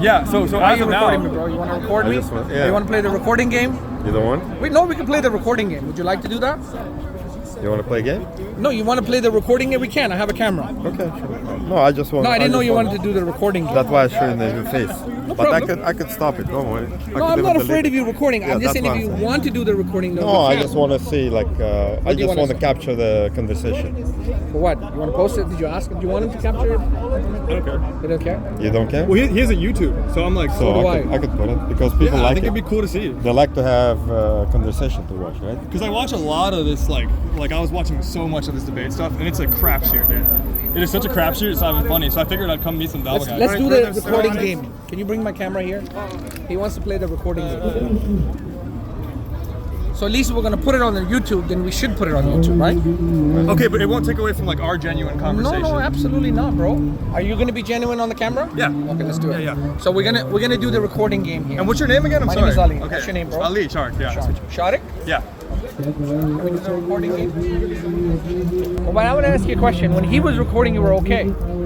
Yeah. So Why are as you of recording me, now, bro? You want to record me? yeah. You want to play the recording game? You don't want? Wait, no, we can play the recording game. Would you like to do that? You want to play a game? No, you want to play the recording game? We can. I have a camera. Okay, sure. No, I just want. No, I didn't know you wanted to do the recording game. That's why I showed you your face. No But problem. I could stop it. Don't worry. No, I'm not afraid of you recording. I'm just saying if you want to do the recording, No, we I can. just want to see I do you just wanna want to say? capture the conversation. For what? You want to post it? Did you ask him? Do you want him to capture it? I don't care. You don't care? You don't care? Well, he has a YouTube, so I'm like, So do I could put it because people I like think it. it'd be cool to see. They like to have conversation to watch, right? Because I watch a lot of this, like I was watching so much of this debate stuff, and it's a crapshoot, dude. It is such a crapshoot, it's not even funny. So I figured I'd come meet some Dawah guys. Let's do the recording game. Can you bring my camera here? He wants to play the recording game. So at least we're gonna put it on the YouTube, then we should put it on YouTube, right? Okay, but it won't take away from like our genuine conversation. No, absolutely not, bro. Are you gonna be genuine on the camera? Yeah. Okay, let's do it. Yeah. So we're gonna do the recording game here. And what's your name again? I'm My sorry. name is Ali. Okay. What's your name, bro? Ali, Shahriq, yeah. Shahriq? Yeah. Can we do the recording game? Well, but I want to ask you a question. When he was recording, you were okay.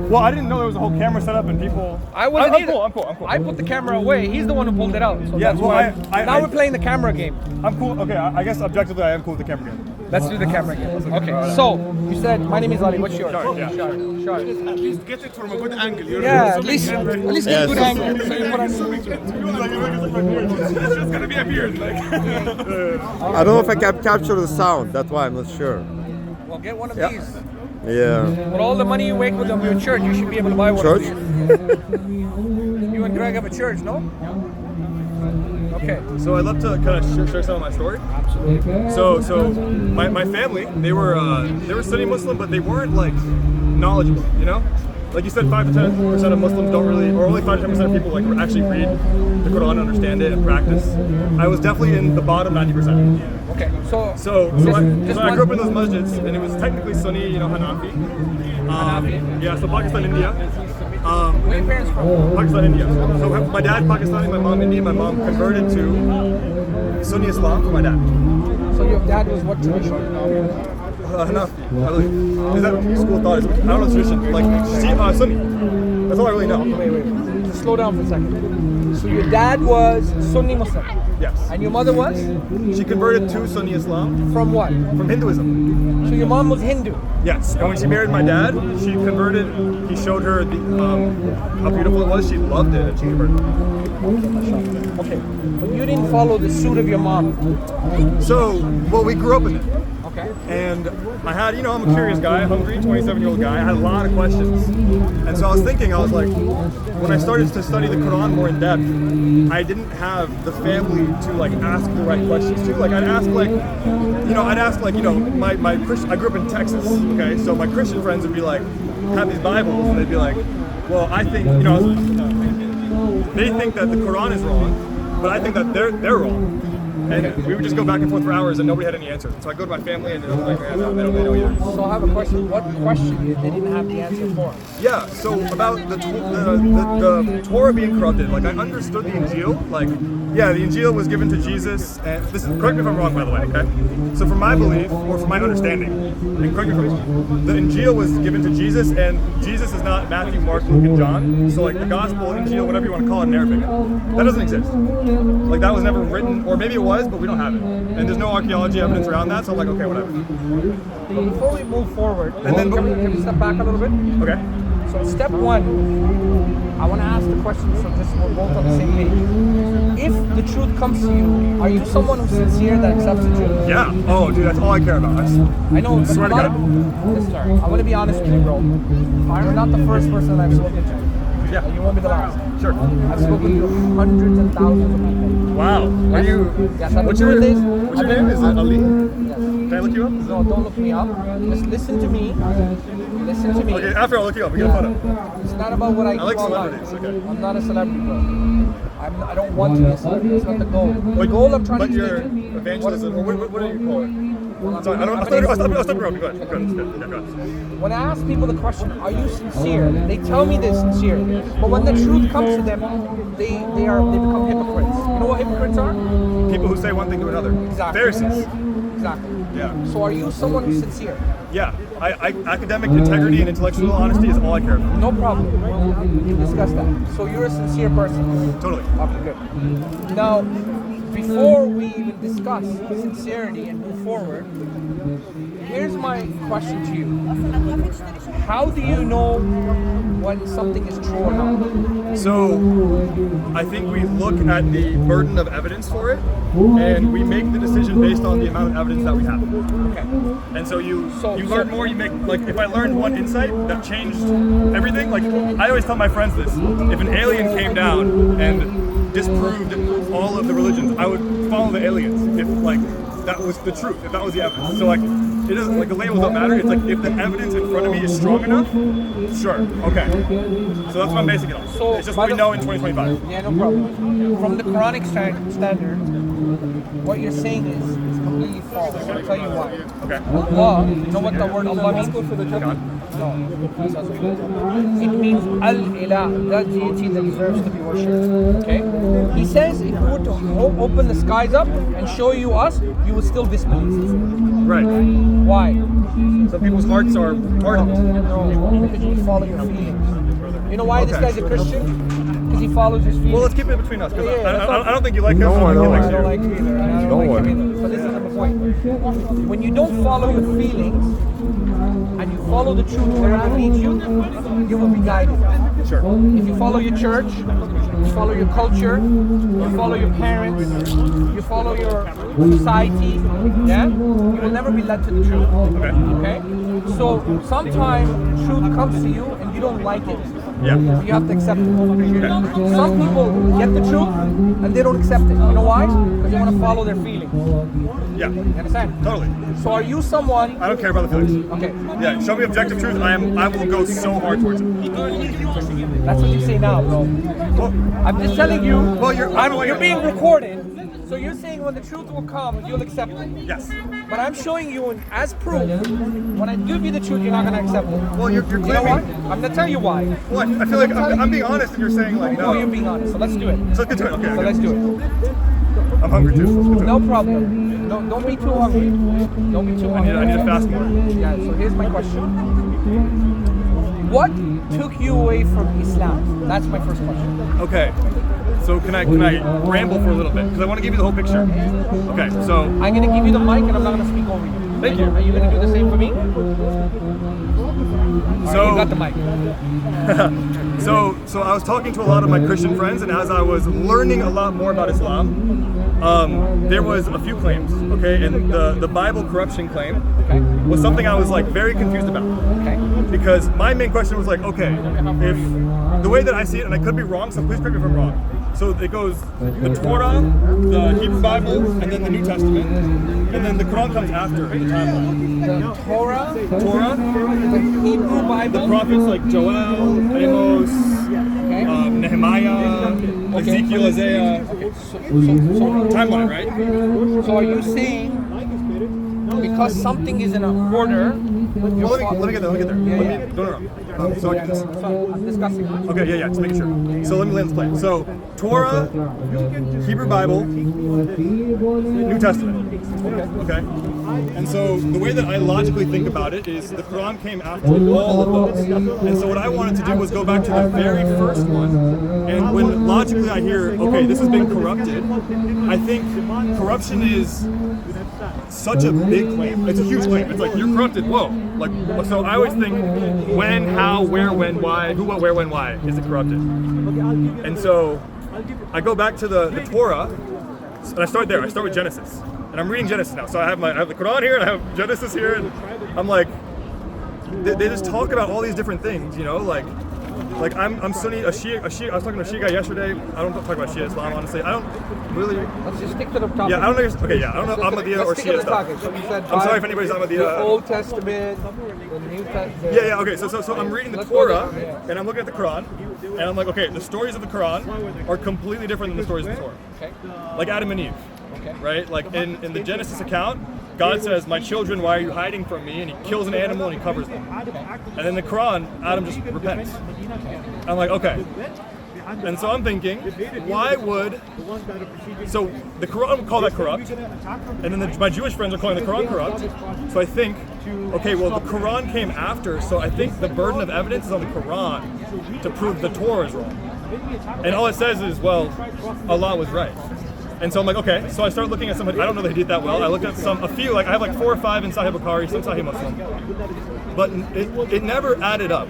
Well, I didn't know there was a whole camera set up and people. I wasn't I'm either. cool. I put the camera away. He's the one who pulled it out. So Yeah, that's well, why. Now I- we're playing the camera game. I'm cool. Okay, I guess objectively I am cool with the camera game. Let's do the camera game. Okay. So you said my name is Ali. What's yours? Shahriq, yeah. Shahriq. At least get it from a good angle. Yeah, at least get a good Yes. angle. So you put on. It's just gonna be a beard, like. I don't know if I can capture the sound. That's why I'm not sure. Well, get one of Yeah. these. Yeah. With all the money you make with your church, you should be able to buy one Church? of these. You and Greg have a church, no? Okay. So I'd love to kind of share some of my story. Absolutely. So my family, they were Sunni Muslim, but they weren't like knowledgeable, you know? Like you said, 5 to 10% of Muslims don't really, or only 5 to 10% of people like actually read the Quran, understand it, and practice. I was definitely in the bottom 90%. Okay. So So I grew up in those masjids, and it was technically Sunni, you know, Hanafi. Hanafi? Yeah, so Pakistan, India. where are your parents from? Pakistan, India. So my dad Pakistani, my mom Indian. My mom converted to Sunni Islam for my dad. So your dad was what tradition? Hanafi, I believe. Is that what school thought? I don't know the tradition. Like Sunni. That's all I really know. Wait. Just slow down for a second. So your dad was Sunni Muslim, Yes. and your mother was She converted to Sunni Islam from what? from Hinduism. So your mom was Hindu. Yes. And when she married my dad, she converted. He showed her how beautiful it was. She loved it, and she converted. Okay. But you didn't follow the suit of your mom. So, well, we grew up with it. Okay. And I had, you know, I'm a curious guy, hungry, 27-year-old guy. I had a lot of questions. And so I was thinking, I was like, when I started to study the Quran more in depth, I didn't have the family to like ask the right questions to. Like I'd ask my Christian, I grew up in Texas, okay? So my Christian friends would be like, have these Bibles, and they'd be like, well, I think, you know, they think that the Quran is wrong, but I think that they're wrong. And we would just go back and forth for hours, and nobody had any answers. So I go to my family, and they're like, they don't know either. So I have a question. What question they didn't have the answer for? Yeah, so about the Torah being corrupted, like I understood the Injil, like, yeah, the Injil was given to Jesus, and this is, correct me if I'm wrong, by the way, okay? So from my belief, or from my understanding, and correct me if I'm wrong, the Injil was given to Jesus, and Jesus is not Matthew, Mark, Luke, and John, so like the Gospel, Injil, whatever you want to call it in Arabic, that doesn't exist. Like that was never written, or maybe it was, but we don't have it. And there's no archaeology evidence around that, so I'm like, okay, whatever. So before we move forward, And then- can we step back a little bit? Okay? So step one, I want to ask the question so just we're both on the same page. If the truth comes to you, are you someone who's sincere that accepts the truth? Yeah. Oh, dude, that's all I care about. I know. but Swear to a lot God. of- Listen, sir, I want to be honest with you, bro. I'm not the first person I've spoken to. Yeah. And you won't be the last. Sure. I've spoken to hundreds and thousands of people. Wow. Are Yes. you? Yes, I've What's been your doing this. What's your name? Is it Ali? Yes. Can I look you up? No, don't look me up. Just listen to me. Listen to me. Okay. After I'll look you up. We get a photo. It's not about what I do like online. celebrities, okay. I'm not a celebrity, bro. I don't want to be a celebrity. It's not the goal. The goal I'm trying But to your do. evangelism, or what do you call it? Sorry, I'll stop you wrong. Go ahead. Go ahead. When I ask people the question, are you sincere? They tell me they're sincere. But when the truth comes to them, they become hypocrites. You know what hypocrites are? People who say one thing to another. Exactly. Pharisees. Exactly. Yeah. So are you someone who's sincere? Yeah. academic integrity and intellectual honesty is all I care about. No problem. We can discuss that. So you're a sincere person. Totally. Okay, good. Now, before we even discuss sincerity and move forward, here's my question to you. How do you know when something is true or not? So, I think we look at the burden of evidence for it, and we make the decision based on the amount of evidence that we have. Okay. And so you learn more. You make, like, if I learned one insight that changed everything, like I always tell my friends this: if an alien came down and disproved all of the religions, I would follow the aliens if like that was the truth, if that was the evidence. So like it doesn't, like the labels don't matter. It's like if the evidence in front of me is strong enough, sure, okay. So that's what I'm basing it on. So, it's just what we know in 2025. Yeah, no problem. From the Quranic standard, what you're saying is completely false. I'll tell you why. Okay. Allah, you know what the word Allah means? God. No. It means Al-Ilah, the deity that deserves to be worshipped. Okay? He says if we were to open the skies up and show you us, you would still disbelieve. Right. Why? Some people's hearts are hardened. No, because you follow your feelings. You know why this guy's a Christian? Because he follows his feelings. Well, let's keep it between us. Because Yeah, I don't think you like him. No, I don't I think he I likes don't you. like either. I don't Don't like him worry. either. So this is the point. When you don't follow your feelings and you follow the truth wherever it leads you, you will be guided. Sure. If you follow your church, you follow your culture, you follow your parents, you follow your society, yeah, you will never be led to the truth. Okay? So sometimes truth comes to you and you don't like it. Yeah. You have to accept it. Some people get the truth and they don't accept it. You know why? Because they want to follow their feelings. Yeah. You understand? Totally. So are you someone? I don't care about the feelings. Okay, Yeah. Show me objective truth. I will go so hard towards it. that's what you say now, bro. Well, I'm just telling you. Well, you're being recorded. So you're saying when the truth will come, you'll accept it. yes. But I'm showing you as proof. When I give you the truth, you're not gonna accept it. Well, you're You know what? claiming. I'm gonna tell you why. Well, I feel like I'm being honest, and you're saying like No, no. you're being honest. So let's do it. So let's get to it. Okay. So let's do it. I'm hungry too. So let's get to it. No problem. No, don't be too hungry. Don't be too hungry. I need to fast more. Yeah. So here's my question. What took you away from Islam? That's my first question. Okay. So can I ramble for a little bit because I want to give you the whole picture. Okay. So I'm gonna give you the mic and I'm not gonna speak over you. Thank you. Are you gonna do the same for me? So you got the mic. So I was talking to a lot of my Christian friends, and as I was learning a lot more about Islam, there was a few claims, okay, and the Bible corruption claim was something I was like very confused about, Okay. because my main question was like, okay, if the way that I see it, and I could be wrong, so please correct me if I'm wrong. So it goes the Torah, the Hebrew Bible, and then the New Testament, and then the Quran comes after in the timeline. The Torah, Torah, the Hebrew Bible, the prophets like Joel, Amos, okay. Nehemiah, Ezekiel, Isaiah. Okay. So Timeline, right? So are you saying because something is in a order? Well, let me get there. Let me no. So I can just, I'm discussing. okay, yeah, just making sure. So let me land this plane. So Torah, Hebrew Bible, New Testament. Okay. And so the way that I logically think about it is the Quran came after all of those. And so what I wanted to do was go back to the very first one. And when logically I hear, okay, this has been corrupted, I think corruption is such a big claim. It's a huge claim. It's like you're corrupted. Whoa. Like so I always think when, how, where, when, why, who, what, where, when, why is it corrupted? And so I go back to the Torah and I start there. I start with Genesis. And I'm reading Genesis now. So I have the Quran here and I have Genesis here, and I'm like they just talk about all these different things, you know, like I'm Sunni, a Shia. I was talking to a Shia guy yesterday. I don't talk about Shia Islam, honestly. I don't really. Let's just stick to the topic. Yeah, I don't know. Okay, yeah, I don't know Ahmadiyya or Let's stick to Shia the stuff. topic. So you said I'm sorry if anybody's the Ahmadiyya. Old Testament, the New Testament. Yeah, okay. So I'm reading the Let's go Torah there, yeah. and I'm looking at the Quran, and I'm like, okay, the stories of the Quran are completely different than the stories of the Torah. Okay. Like Adam and Eve, Okay. right? Like in the Genesis account, God says, "My children, why are you hiding from me?" And He kills an animal and He covers them. And in the Quran, Adam just repents. I'm like, okay. And so I'm thinking, why would... So the Quran would call that corrupt, and then my Jewish friends are calling the Quran corrupt. So I think, okay, well, the Quran came after, so I think the burden of evidence is on the Quran to prove the Torah is wrong. And all it says is, well, Allah was right. And so I'm like, okay. So I start looking at some. I don't know they did that well. I looked at a few. Like I have like 4 or 5 in Sahih Bukhari, some Sahih Muslim, but it never added up.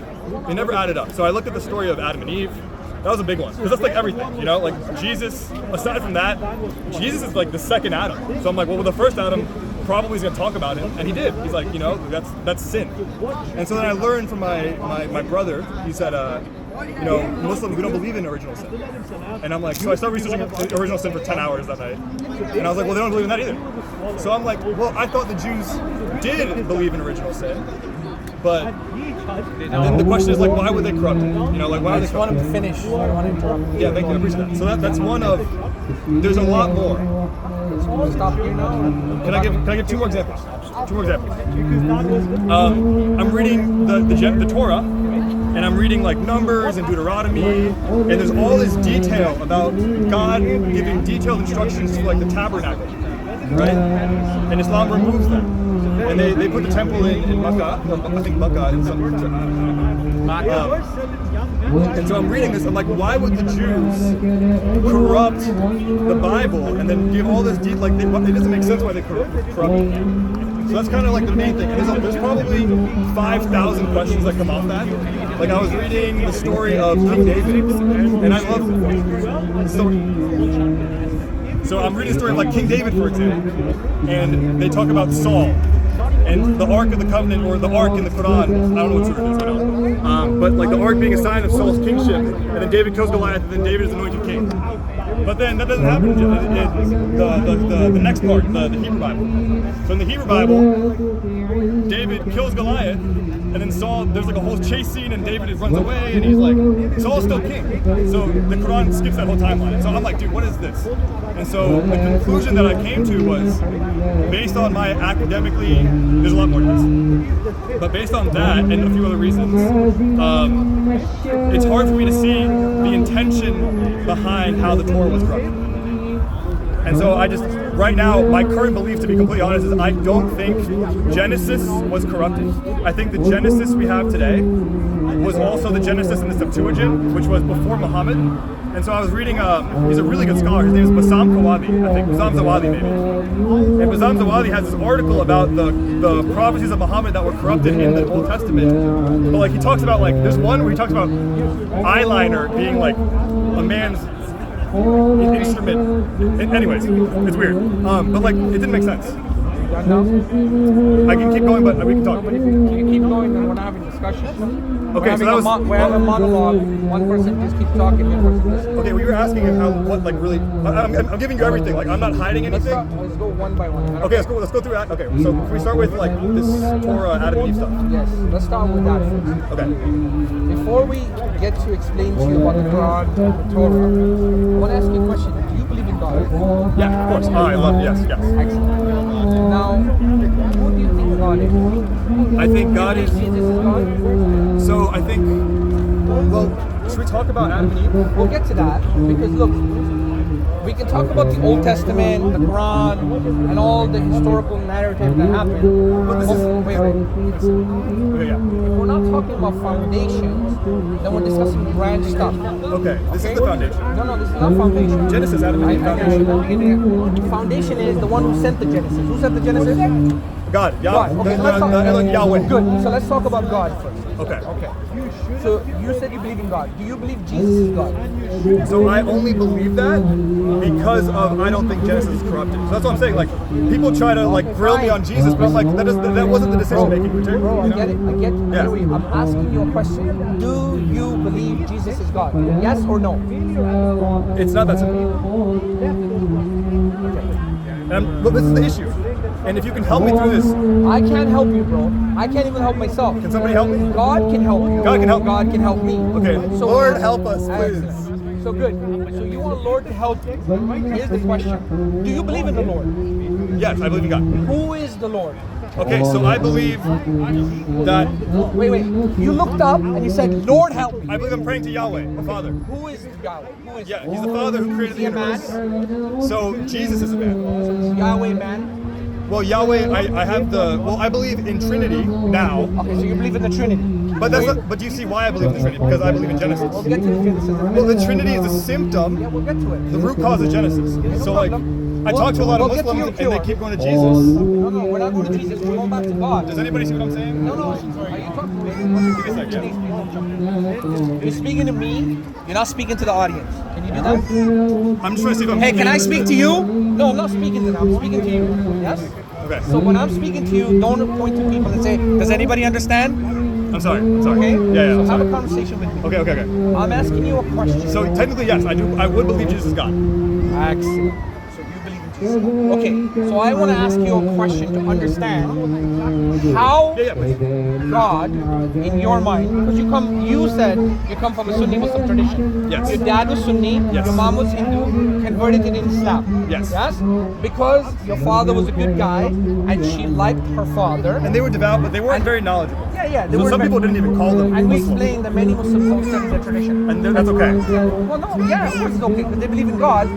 It never added up. So I looked at the story of Adam and Eve. That was a big one because that's like everything, you know. Like Jesus. Aside from that, Jesus is like the second Adam. So I'm like, well, the first Adam probably is going to talk about him, and he did. He's like, you know, that's sin. And so then I learned from my brother. He said, you know, Muslims, we don't believe in original sin. And I'm like, so I started researching original sin for 10 hours that night. And I was like, well, they don't believe in that either. So I'm like, well, I thought the Jews did believe in original sin. But then the question is, like, why would they corrupt it? You know, like, why would they corrupt it? I just want him to finish. I don't want to interrupt. Yeah, thank you. I appreciate that. So that's one of, there's a lot more. Stop here now. Can I give 2 more examples? 2 more examples. I'm reading the Torah, and I'm reading like Numbers and Deuteronomy, and there's all this detail about God giving detailed instructions to like the tabernacle, right? And Islam removes that. And they put the temple in Makkah, I think Makkah in some and so I'm reading this, I'm like, why would the Jews corrupt the Bible and then give all this detail? Like, it doesn't make sense why they corrupt it. So that's kind of like the main thing. And there's probably 5,000 questions that come off that. Like I was reading the story of King David, and I love the story. So I'm reading the story of like King David, for example, and they talk about Saul and the Ark of the Covenant, or the Ark in the Quran. I don't know what surah it is right now. But like the Ark being a sign of Saul's kingship, and then David kills Goliath, and then David is anointed king. But then that doesn't happen in the next part, the Hebrew Bible. So in the Hebrew Bible, David kills Goliath, and then Saul, there's like a whole chase scene, and David runs away, and he's like, Saul's still king. So the Quran skips that whole timeline. So I'm like, dude, what is this? And so the conclusion that I came to was, based on my academically, there's a lot more to this, but based on that and a few other reasons, it's hard for me to see the intention behind how the Torah was corrupted. And so I just, right now, my current belief, to be completely honest, is I don't think Genesis was corrupted. I think the Genesis we have today was also the Genesis in the Septuagint, which was before Muhammad. And so I was reading, he's a really good scholar, his name is Bassam Kawadi, I think, Bassam Zawadi maybe. And Bassam Zawadi has this article about the prophecies of Muhammad that were corrupted in the Old Testament. But like he talks about, like, there's one where he talks about eyeliner being like a man's instrument. Anyways, it's weird. But like, it didn't make sense. I can keep going, but we can talk. If you keep going, then we're not having discussion. Okay, so that was... we're having a monologue. One person just keeps talking, the other person listens. Okay, well, you were asking him what, like, really... I'm giving you everything. Like, I'm not hiding anything. Let's go one by one. Okay, let's go through that. Okay, so can we start with, like, this Torah, Adam and Eve stuff? Yes, let's start with that first. Okay. Before we get to explain to you about the Quran and the Torah, I want to ask you a question. Do you believe in God? Yeah, of course. I love, yes. Excellent. Now, who do you think God is? I think God is... Jesus is God? So I think... Well, should we talk about Adam and Eve? We'll get to that, because look, we can talk about the Old Testament, the Quran, and all the historical narrative that happened. But this is... Wait. Okay, yeah. If we're not talking about foundations, then we're discussing branch stuff. Okay, this is the foundation. No, this is not foundation. Genesis, Adam and Eve, foundation. Foundation is the one who sent the Genesis. Who sent the Genesis? God, God. Okay, let's talk. Yahweh. Good. So let's talk about God first. Okay. So you said you believe in God. Do you believe Jesus is God? So I only believe that because of, I don't think Genesis is corrupted. So that's what I'm saying. Like, people try to like grill me on Jesus, but I'm like, that wasn't the decision making criteria. Bro, I get it. Yeah. Anyway, I'm asking you a question. Do you believe Jesus is God? Yes or no? It's not that simple. But this is the issue. And if you can help me through this... I can't help you, bro. I can't even help myself. Can somebody help me? God can help you. God can help me. God can help me. Okay. So, Lord, help us, please. Excellent. So good. So you want Lord to help you. Here's the question. Do you believe in the Lord? Yes, I believe in God. Who is the Lord? Okay, so I believe that... Wait. You looked up and you said, Lord, help me. I believe I'm praying to Yahweh, the Father. Who is Yahweh? Who is Yeah, he's the Father who created the Is he a man? universe. So Jesus is a man. So is Yahweh man? Well, Yahweh, I have the. Well, I believe in Trinity now. Okay, so you believe in the Trinity. But that's not, but do you see why I believe in the Trinity? Because I believe in Genesis. We'll get to the Genesis in a minute. Well, the Trinity is a symptom. Yeah, we'll get to it. The root cause is Genesis. No So like, problem. I talk to a lot of We'll get to Muslims your and they cure. keep going to Jesus. No, we're not going to Jesus. We're going back to God. Does anybody see what I'm saying? No. Are you talking to me? Give me a sec, yeah. Please don't jump. You're speaking to me. You're not speaking to the audience. Can you do that? I'm just trying to see if I'm. Hey, can I speak to you? No, I'm not speaking to them. I'm speaking to you. Yes? Okay. So when I'm speaking to you, don't point to people and say, does anybody understand? I'm sorry. I'm sorry. Okay? Yeah, So I'm have a sorry. conversation with me. Okay. I'm asking you a question. So technically, yes, I do. I would believe Jesus is God. Excellent. So you believe in Jesus. Okay, so I want to ask you a question to understand how Yeah, please. God, in your mind, because you said you come from a Sunni Muslim tradition. Yes. Your dad was Sunni, Yes. your mom was Hindu, converted to Islam. Yes. Yes? Because your father was a good guy and she liked her father. And they were devout, but they weren't very knowledgeable. Yeah. So some people didn't even call them And we Muslim. explained that many Muslims don't study their tradition. And that's okay. Well, no, yeah, of course it's okay because they believe in God.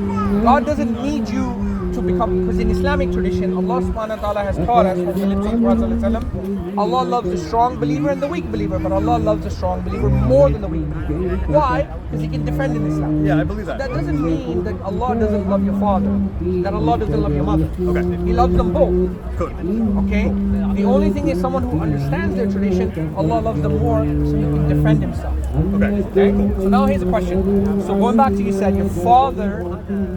God doesn't need you to become, because in Islamic tradition, Allah subhanahu wa ta'ala has taught us from the lips of the Prophet ﷺ, Allah loves the strong believer and the weak believer, but Allah loves the strong believer more than the weak believer. Why? Because he can defend in Islam. Yeah, I believe that. That doesn't mean that Allah doesn't love your father, that Allah doesn't love your mother. Okay. He loves them both. Good. Okay? The only thing is someone who understands their tradition, Allah loves them more so he can defend himself. Okay. Okay? So now here's a question. So going back to you said your father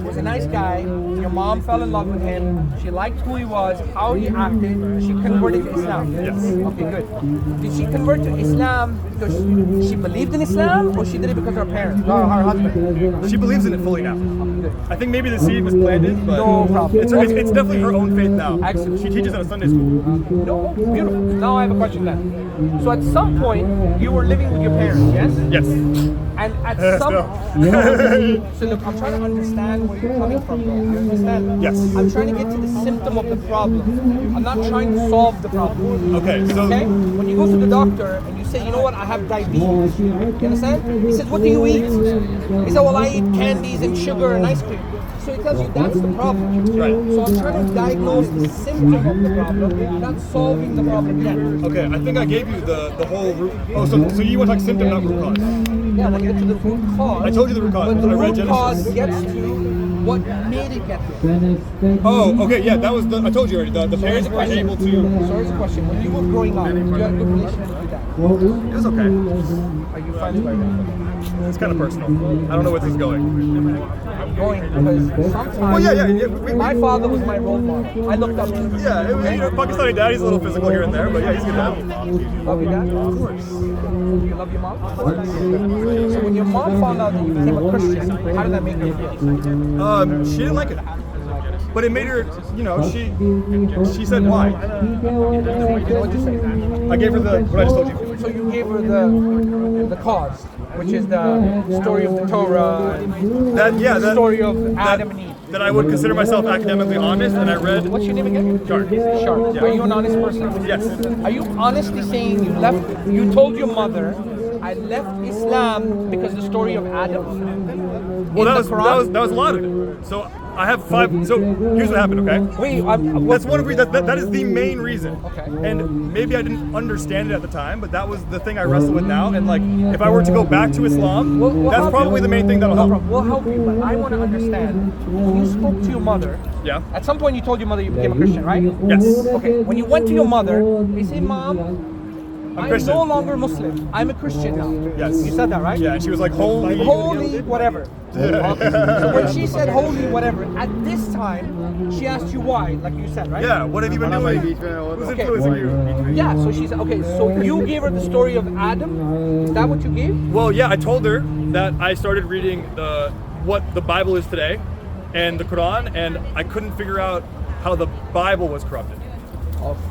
was a nice guy, your mom fell in love with him, she liked who he was, how he acted, she converted to Islam. Yes. Okay, good. Did she convert to Islam because she believed in Islam or she did it because of her parents, or her husband? She believes in it fully now. I think maybe the seed was planted, but No problem. it's definitely her own faith now. Excellent. She teaches at a Sunday school. No, beautiful. Now I have a question then. So at some point you were living with your parents, yes? Yes. And at some so look, I'm trying to understand where you're coming from, bro. You understand? Yes. I'm trying to get to the symptom of the problem. I'm not trying to solve the problem. Okay, so Okay? When you go to the doctor and you say, you know what, I have diabetes. You understand? He says, what do you eat? He said, well, I eat candies and sugar and ice cream. So he tells you that's the problem. Right. So I'm trying to diagnose the symptom of the problem, not solving the problem yet. Okay, I think I gave you the whole root. Oh, so you want to talk symptom, not root cause? Yeah, when you get to the root cause. I told you the root cause. But the I read root cause Genesis. gets to what made it get there. Oh, okay, yeah, that was I told you already. The parents weren't able to. So here's a question. When you were growing up, you had a good relationship with your dad. It was okay. Are you friends right now? It's kind of personal. I don't know where this is going. Going because sometimes Well, yeah. my father was my role model. I looked up to him. Yeah, Pakistani dad, he's a little physical here and there, but yeah, he's a good dad. Love your dad? Of course. You love your mom? So when your mom found out that you became a Christian, how did that make her feel? She didn't like it. But it made her, she said why. What'd you say? I gave her what I just told you. So you gave her the cause, which is the story of the Torah, the story of Adam and Eve. That I would consider myself academically honest, and I read. What's your name again? Shahriq. Shahriq. Yeah. Are you an honest person? Yes. Are you honestly saying you told your mother, I left Islam because the story of Adam? Well, in the Quran? that was a lot of it. So I have 5. So here's what happened, okay? Wait, That's one of the that is the main reason. Okay. And maybe I didn't understand it at the time, but that was the thing I wrestle with now. And like, if I were to go back to Islam, We'll that's help probably you. the main thing that'll No help. problem. We'll help you, but I want to understand. When you spoke to your mother, Yeah. at some point you told your mother you became a Christian, right? Yes. Okay. When you went to your mother, you say, Mom, I'm Christian. no longer Muslim. I'm a Christian now. Yes. You said that, right? Yeah, and she was like, Holy whatever. Okay. So when she said holy whatever, at this time, she asked you why, like you said, right? Yeah, what have you been doing? Who's Okay. influencing you? Yeah, so she said, okay, so you gave her the story of Adam? Is that what you gave? Well, yeah, I told her that I started reading what the Bible is today and the Quran, and I couldn't figure out how the Bible was corrupted.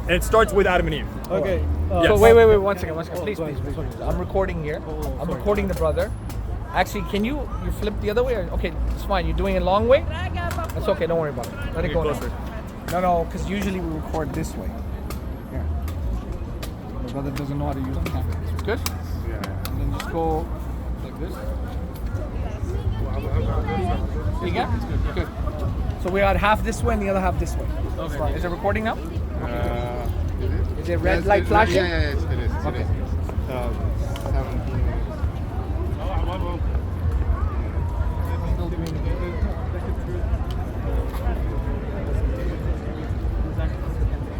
And it starts with Adam and Eve. Okay. Yes. So wait, 1 second. Please. I'm recording here. I'm recording the brother. Actually, can you flip the other way? Okay, it's fine. You're doing it long way? That's okay, don't worry about it. Let it go now. Closer. No, because usually we record this way. Here. My brother doesn't know how to use the camera. Good? Yeah. And then just go like this. You got it? Good. So we got half this way and the other half this way. Okay. Is it recording now? Is it red light flashing? Yeah, it is. Okay. 17 minutes.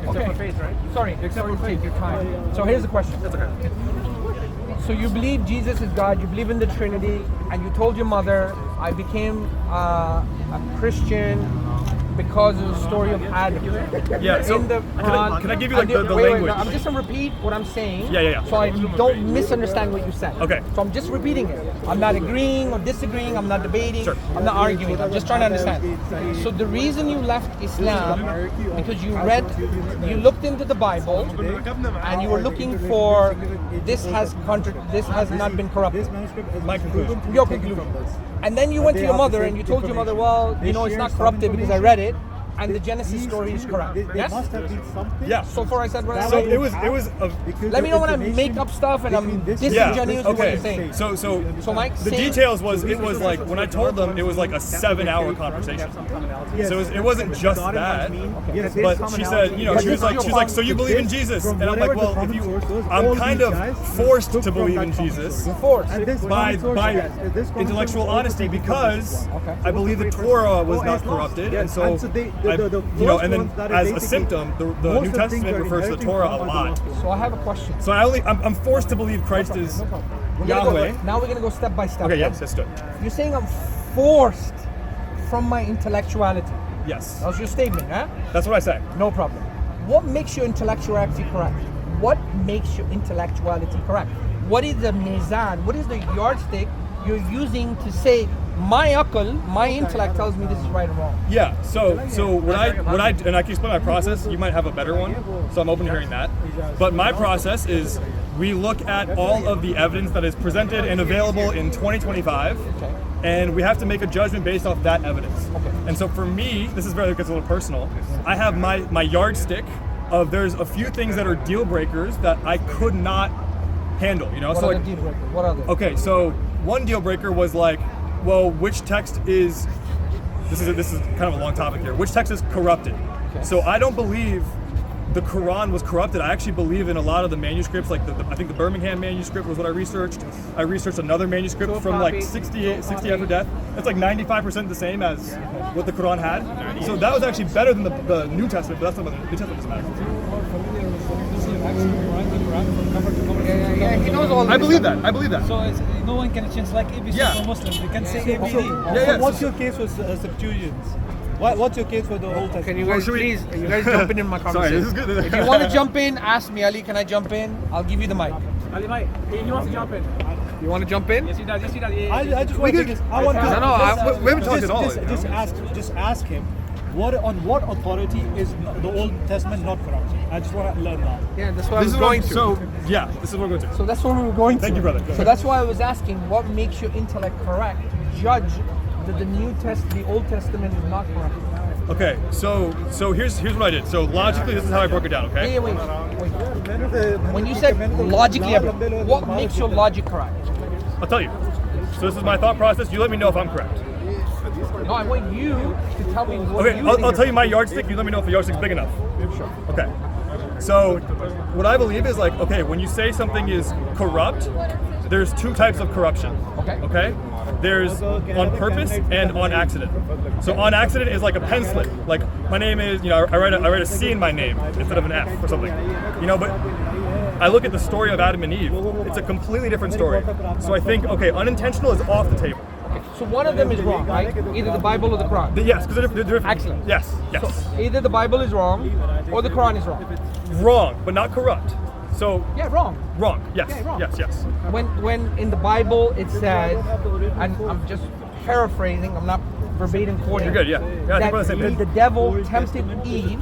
Okay. Sorry, sorry to take your time. So here's the question. That's okay. So you believe Jesus is God, you believe in the Trinity, and you told your mother, I became a Christian because of the story of Adam. Yeah, so In the can I give you like the wait, language? no, I'm just going to repeat what I'm saying. Yeah. So I don't misunderstand what you said. Okay. So I'm just repeating it. I'm not agreeing or disagreeing. I'm not debating. Sure. I'm not arguing. I'm just trying to understand. So the reason you left Islam because you looked into the Bible and you were looking for this has not been corrupted. My conclusion. Your conclusion. And then you went to your mother and you told your mother, well, you know, it's not corrupted because I read it, and the Genesis story is correct. Yes? Yeah. So far I said what I So said. it was Let me know when I make up stuff and I'm disingenuous with what you're saying. So Mike, the details was it was like when I told them it was like a 7-hour conversation. So it wasn't just that. But she said, you know, she was like, so you believe in Jesus? And I'm like, well, I'm kind of forced to believe in Jesus by intellectual honesty because I believe the Torah was not corrupted, and so and then as a symptom, the New Testament refers to the Torah a lot. So I have a question. So I'm forced to believe Christ is Yahweh. Now we're going to go step by step. Okay, yes, that's good. You're saying I'm forced from my intellectuality. Yes. That was your statement, huh? That's what I say. No problem. What makes your intellectuality correct? What makes your intellectuality correct? What is the mizan? What is the yardstick you're using to say my akal, my intellect tells me this is right or wrong? Yeah. So what I and I can explain my process. You might have a better one. So I'm open to hearing that. But my process is we look at all of the evidence that is presented and available in 2025. And we have to make a judgment based off that evidence. And so for me, this is where it gets a little personal. I have my yardstick of there's a few things that are deal breakers that I could not handle. You know, What are the deal breakers? What are they? Okay, so one deal breaker was like, well, which text is this is kind of a long topic here. Which text is corrupted? Okay. So I don't believe the Quran was corrupted. I actually believe in a lot of the manuscripts, like I think the Birmingham manuscript was what I researched. I researched another manuscript from like 60 after death. It's like 95% the same as what the Quran had. So that was actually better than the New Testament, but that's not what the New Testament doesn't matter. Yeah, he knows all this. I believe that. So no one can change like ABC for Muslims. They can say ABD. Yeah. What's your case with Septuagint? What's your case for the Old Testament? Can you guys please, you guys jump in my Sorry, conversation? this is good. If you want to jump in, ask me, Ali. Can I jump in? I'll give you the mic. Ali, Mike, he wants to jump in. You want to jump in? Yes, he does. I just want to. I want to. we haven't talked at all. Just ask him. On what authority is the Old Testament not corrupted? I just want to learn that. Yeah, that's what I was going to. This is what we're going to. So that's what we were going to. Thank you, brother. So that's why I was asking, what makes your intellect correct to judge that the Old Testament is not correct? Okay, so here's what I did. So logically, this is how I broke it down. Okay. Wait. When you said logically, what makes your logic correct? I'll tell you. So this is my thought process. You let me know if I'm correct. No, I want you to tell me what Okay, you I'll think tell you my yardstick. You let me know if the yardstick's big enough. Sure. Okay. So what I believe is like, okay, when you say something is corrupt, there's two types of corruption. Okay? There's on purpose and on accident. So on accident is like a pen slip. Like my name is, I write a C in my name instead of an F or something. But I look at the story of Adam and Eve. It's a completely different story. So I think, okay, unintentional is off the table. So one of them is wrong, right? Either the Bible or the Quran. Yes, because they're different. Excellent. Yes. So either the Bible is wrong or the Quran is wrong. Wrong, but not corrupt. So yeah, wrong. Wrong. Yes. Yeah, wrong. Yes. When in the Bible it says, and I'm just paraphrasing, I'm not verbatim quoting. You're good. Yeah. I think we're on the same page. The devil tempted Eve,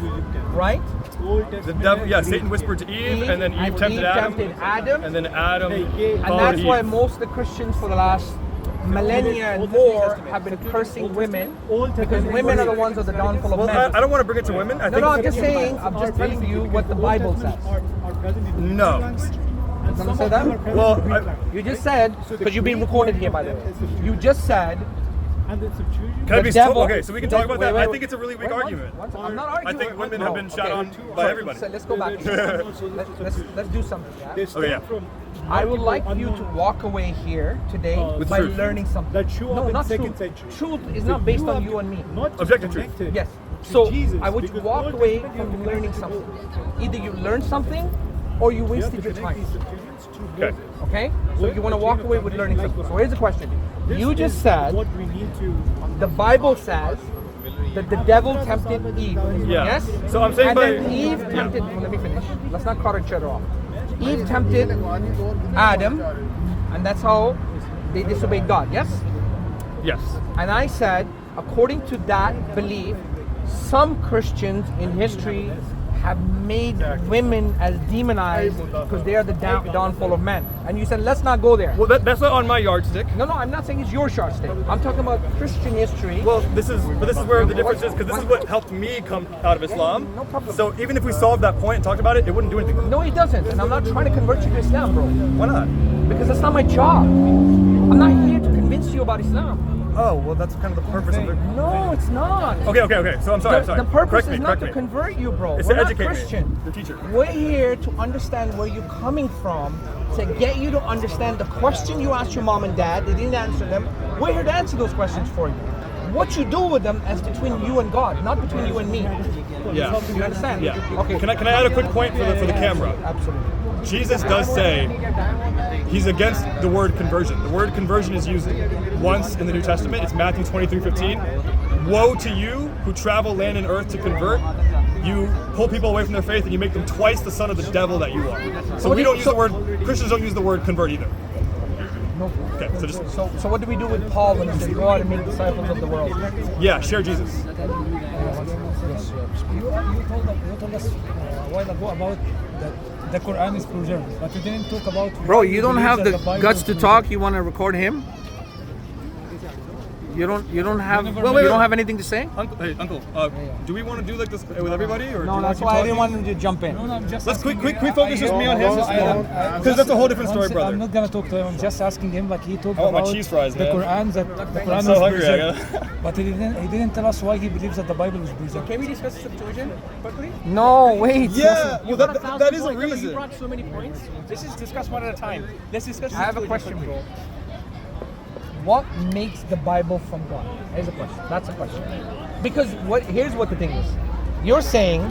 right? The devil. Yeah. Satan whispered to Eve, and then Eve tempted Adam. And then Adam. And that's why most of the Christians for the last millennia and more have been cursing women because women are the ones of the downfall of men. I don't want to bring it to women. No, I'm just saying, I'm just telling you what the Bible says. No. Doesn't say that? Well, you just said, because you're being recorded here by the way, you just said And the Septuagint. Can I be devil- okay? So we can talk about that. Wait, I wait. think it's a really weak Wait, argument. I'm not arguing. I think women No. have been shot Okay. on by everybody. So let's go back. let's do something. Yeah? They Okay, yeah. stem from I would like you unknown- to walk away here today With by truth. learning something. That show up in not second truth. century. Truth is So not based you on have you and me. Not just Objective truth. connected Yes. to So Jesus, I want you to because walk Old away Testament, from you're learning learning something. Either you learned something or you You have wasted to your connect time. these Septuagints to Okay. Moses. Okay? So What you want to the walk chain away of with command learning like something. was. So here's the question. This You just is said what we need to. the Bible says that the devil tempted Eve. Yeah. Yes? So I'm saying and by then Eve tempted, well, let me finish. Let's not cut each other off. Eve tempted Adam, and that's how they disobeyed God. Yes? yes. And I said, according to that belief, some Christians in history have made women as demonized because they are the downfall of men. And you said, let's not go there. Well, that's not on my yardstick. No, I'm not saying it's your yardstick. I'm talking about Christian history. Well, this is where the difference is because this is what helped me come out of Islam. No problem. So even if we solved that point and talked about it, it wouldn't do anything. No, it doesn't. And I'm not trying to convert you to Islam, bro. Why not? Because that's not my job. I'm not here to convince you about Islam. Oh, well, that's kind of the purpose of it. No, it's not. Okay. So I'm sorry. The purpose Correct is me, not correct to me. convert you, bro. It's We're to not educate Christian. me, the teacher. We're here to understand where you're coming from, to get you to understand the question you asked your mom and dad. They didn't answer them. We're here to answer those questions for you. What you do with them is between you and God, not between you and me. Yeah. You understand? Yeah. Okay. Can I add a quick point for the camera? Absolutely. Jesus does say he's against the word conversion. The word conversion is used once in the New Testament. It's Matthew 23:15. Woe to you who travel land and earth to convert. You pull people away from their faith and you make them twice the son of the devil that you are. So we don't use the word, Christians don't use the word convert either. No. Okay, so just, So what do we do with Paul when he said, go out and make disciples of the world? yeah, share Jesus. You told us a while ago about that the Quran is preserved, but you didn't talk about. Bro, why you don't believe have that the Bible guts is to preserved. talk. You want to record him? You don't have. Wait, You wait. don't have anything to say? Uncle, do we want to do like this with everybody, or do No, you that's want why I to didn't keep want him to jump in. No, I'm just Let's asking quick him. focus just me on him, because that's a whole different story, brother. I'm not gonna talk to him. I'm just asking him, like he talked I want my about cheese fries, the man. Quran, that the Quran I'm so was hungry, I preserved, but he didn't tell us why he believes that the Bible is preserved. Can we discuss the Septuagint quickly? No, wait. Yeah, well, You got that is a points. You reason. brought so many points. Let's just discuss one at a time. Let's discuss. I have a question for you. What makes the Bible from God? Here's a question. That's a question. Because here's what the thing is. You're saying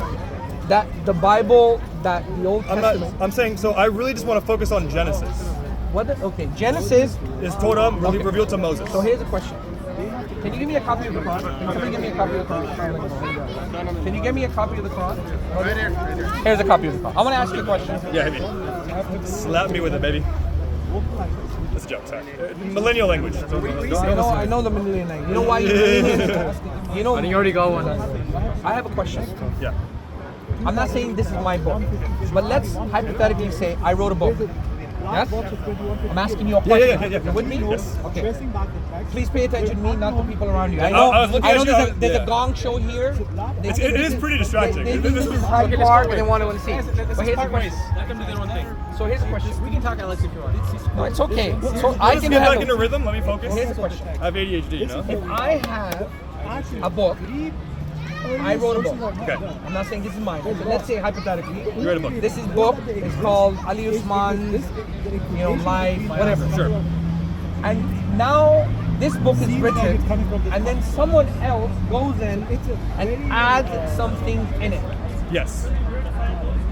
that the Bible, that the Old Testament. I'm saying, so I really just want to focus on Genesis. Okay, Genesis. Is Torah revealed to Moses. So here's a question. Can you give me a copy of the Quran? Can somebody give me a copy of the Quran? Can you give me a copy of the Quran? Right here. Here's a copy of the Quran. I want to ask you a question. Yeah, hit me. Slap me with it, baby. That's a joke, sorry. Millennial language. I know the millennial language. You know why you know. I think you already got one. I have a question. Yeah. I'm not saying this is my book, but let's hypothetically say I wrote a book. Yes? I'm asking you a question. Yeah. You with me? Yes. Okay. Please pay attention to me, not the people around you. I I was looking know at you, there's yeah. a gong show here. It is pretty distracting. They think this is Hyde Park and they want to see. But here's the question. Let them do their own thing. So here's the question. We can talk, Alex, if you want. No, it's okay. So I Let's can get back have into rhythm. Let me focus. Here's the question. I have ADHD, you know? If I have a book, I wrote a book. Okay. I'm not saying this is mine. So let's say hypothetically. You read a book. This is book. It's called Ali Usman's, life, whatever. Sure. And now this book is written, and then someone else goes in and adds some things in it, Yes.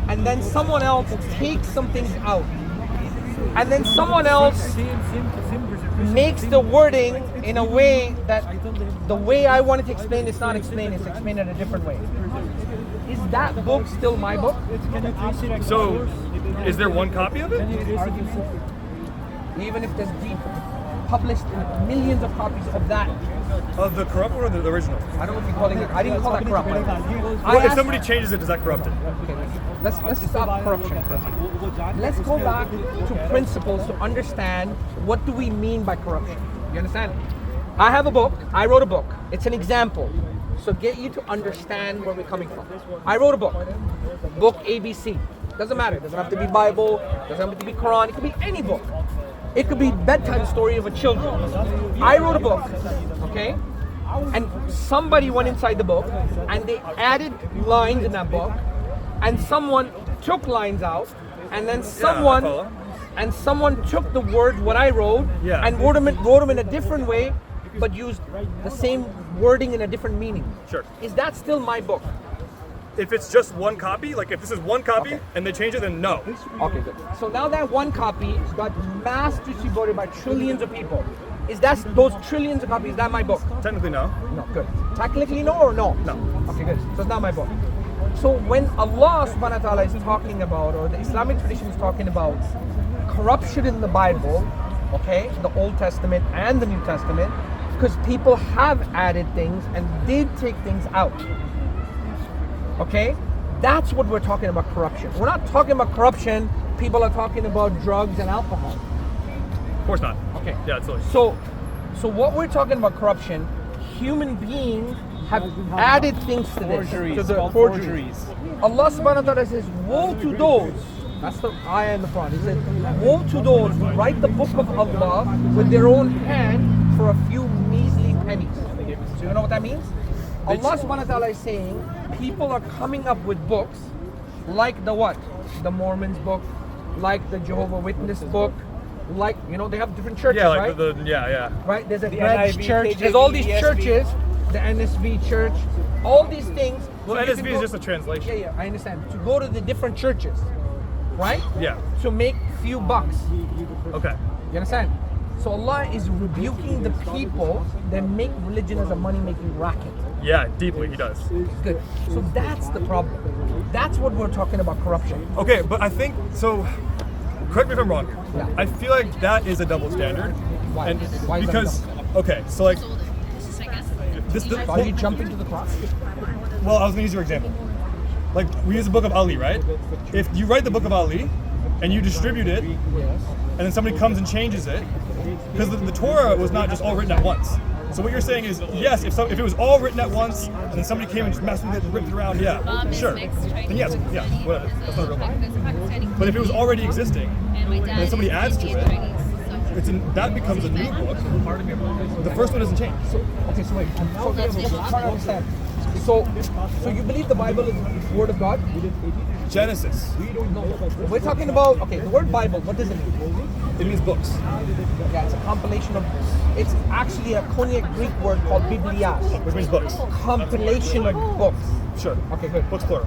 and then someone else takes some things out, and then someone else makes the wording in a way that the way I wanted to explain it's not explained, it's explained in a different way. Is that book still my book? So, is there one copy of it? Even if there's published millions of copies of that, Of the corrupt one or the original? I don't know if you're calling it. I didn't call that corrupt. Well, if somebody changes it, does that corrupt it? Let's stop corruption for a second. Let's go back to principles to understand what do we mean by corruption. You understand? I have a book. I wrote a book. It's an example. So get you to understand where we're coming from. I wrote a book. Book ABC. Doesn't matter. It doesn't have to be Bible. It doesn't have to be Quran. It could be any book. It could be bedtime story of a children. I wrote a book. okay? And somebody went inside the book and they added lines in that book, and someone took lines out, and then someone took the words what I wrote and wrote them in a different way, but used the same wording in a different meaning. Sure. Is that still my book? If it's just one copy, like if this is one copy and they change it, then no. Okay, good. So now that one copy got mass distributed by trillions of people. Is that those trillions of copies? Is that my book? Technically, no. No, good. Technically, no or no? No. Okay, good. So it's not my book. So when Allah subhanahu wa ta'ala is talking about, or the Islamic tradition is talking about corruption in the Bible, okay, the Old Testament and the New Testament, because people have added things and did take things out. Okay? That's what we're talking about, corruption. We're not talking about corruption, people are talking about drugs and alcohol. Of course not. Okay. Yeah, it's silly. So what we're talking about corruption, human beings have added things to this. To the forgeries. Allah subhanahu wa ta'ala says, woe to those. That's the ayah in the Quran. He says, woe to those who write the book of Allah with their own hand for a few measly pennies. So you know what that means? Allah subhanahu wa ta'ala is saying, people are coming up with books like the what? The Mormons book, like the Jehovah Witness book, like, you know, they have different churches, Yeah, like right? Right? There's a The Greg's NIV, church. KJV, There's all these ESV. churches. The NSV church. All these things. Well, So you NSV can is go- just a translation. Yeah, I understand. To go to the different churches, right? Yeah. To make few bucks. Okay. You understand? So Allah is rebuking the people that make religion as a money-making racket. Yeah, deeply he does. Good. So that's the problem. That's what we're talking about, corruption. Okay, but I think so. Correct me if I'm wrong here. Yeah. I feel like that is a double standard. Why? And Why is that because okay, so like this. Are you jumping to the cross? Well, I was gonna use your example. Like we use the book of Ali, right? If you write the book of Ali and you distribute it, and then somebody comes and changes it, because the Torah was not just all written at once. So what you're saying is, yes, if it was all written at once, and then somebody came and just messed with it and ripped it around, yeah, sure. Then yes, yeah, whatever. That's not a real one. But if it was already existing, and then somebody adds to it, that becomes a new book. The first one doesn't change. Okay, so wait. So I'm trying to understand. So you believe the Bible is the Word of God? Genesis. No. We're talking about, okay, the word Bible, what does it mean? It means books. Yeah, it's a compilation of, it's actually a Koine Greek word called biblias. Which means books. Compilation of books. Sure. Okay, good. Books plural.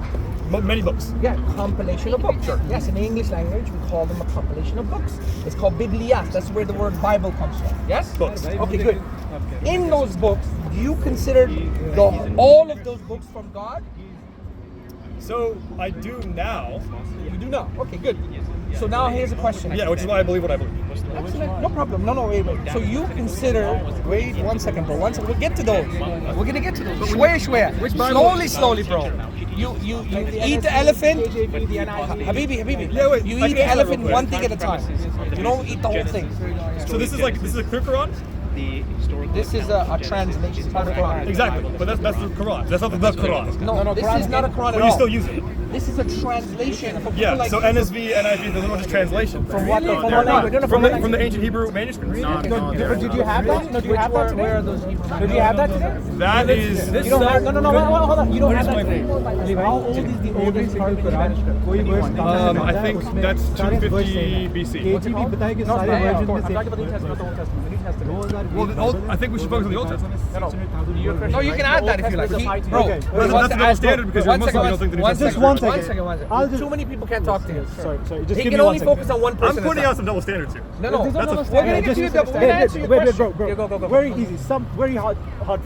Many books. Yeah, compilation of books. Sure. Yes, in the English language, we call them a compilation of books. It's called biblias. That's where the word Bible comes from. Yes? Books. Okay, good. In those books, do you consider all of those books from God? So I do now. You do not. Okay, good. So now here's a question. Yeah, which is why I believe what I believe. Excellent. No problem. No, wait. So you consider? Wait 1 second, bro. 1 second. We'll get to those. We're gonna get to those. Shwaya. Slowly, bro. You eat the elephant. Habibi. Yeah, wait. You I eat can the answer elephant real quick. one thing at a time. You don't eat the whole thing. So this is a clear Quran? This is a translation of the Quran. Exactly. But that's the Quran. That's not the Quran. No, this is not a Quran But at you all. still use it. This is a translation. For people Yeah. like So NSV, NIV, they're just translation. From what language? From the ancient Hebrew manuscripts. Did you have that? No, do you have that today? Where are those Hebrew? Do you have that today? That is. You don't have, no, hold on. You don't have that today. How old is the oldest Arabic manuscript? I think that's 250 BC. KJV बताए कि सारे versions में से I'm talking about the New Testament, not the Old Testament. The New Testament. Well, I think we should focus on the Old Testament. No, you can add that if you like. Bro, Okay. That's the double standard because you're Muslim. You don't think the New Just Testament. one second. I'll just- Too many people can't talk to him. Sorry. Just He give can me only 1 second. focus on one person. I'm pointing out some double standards here. No. That's a- We're gonna get to your double. We're gonna answer your Wait, question. bro. Yeah, go. Very easy. Very hard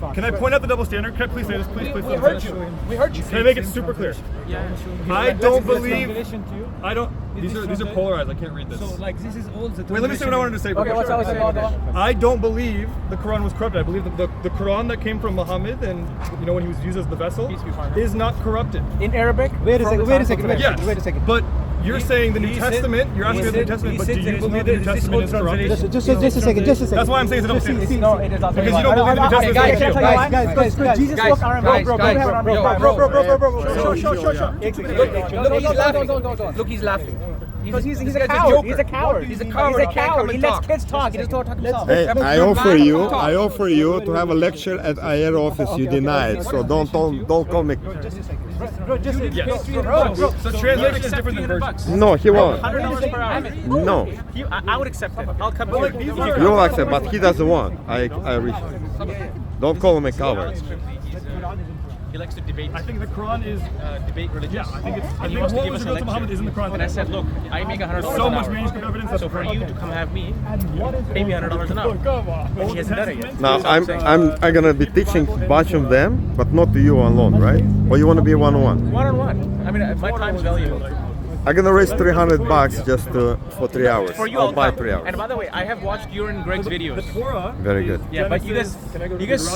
fast. Can I point out the double standard? Can I please say this? Please. We heard you. We heard you. Can I make it super clear? I don't believe. I don't. These are polarized. I can't read this. Like this is all the Wait, let me say what I wanted to say. Okay, what's up? I don't believe the Quran was corrupted. I believe the Quran that came from Muhammad and when he was used as the vessel is not corrupted. In Arabic? Wait a second. Yes, but you're saying the New Testament. You're asking the New Testament, but do you believe the New Testament is corrupted? Just a second. That's why I'm saying it's a double standard. No, it is not. Because you don't believe the New Testament guys, is corrupted. Guys, Jesus spoke Aramaic. Bro. Look, he's laughing. Because he's This a guy's coward. joker. He's a coward. He's a coward. He's a coward. He lets talk. kids talk. He doesn't talk himself. Hey, I offer you to have a lecture at IR office. You Okay, denied, so don't call me. Just a second. Bro, just a Yes. Bro, So translation is different than verse. No, he won't. $100 per hour. No, I would accept it. I'll come here. you'll accept, but he doesn't want. I don't call him a coward. He likes to debate. I think the Quran is. Debate religion. Yeah, I think it's. I And he think wants to what give was us a revealed to Muhammad is in the Quran. And I said, look, I make $100 so an much hour. manuscript evidence. So for you to come have me, what is pay me $100 an hour. Come on. And he hasn't done it yet. Now I'm gonna be teaching a bunch of them, but not to you alone, right? Or you wanna be one-on-one? One-on-one. I mean, my time is valuable. I'm gonna raise $300 just for 3 hours. For you, I'll I'll buy come. 3 hours. And by the way, I have watched your and Greg's videos. The Torah. Very good. Yeah, but you guys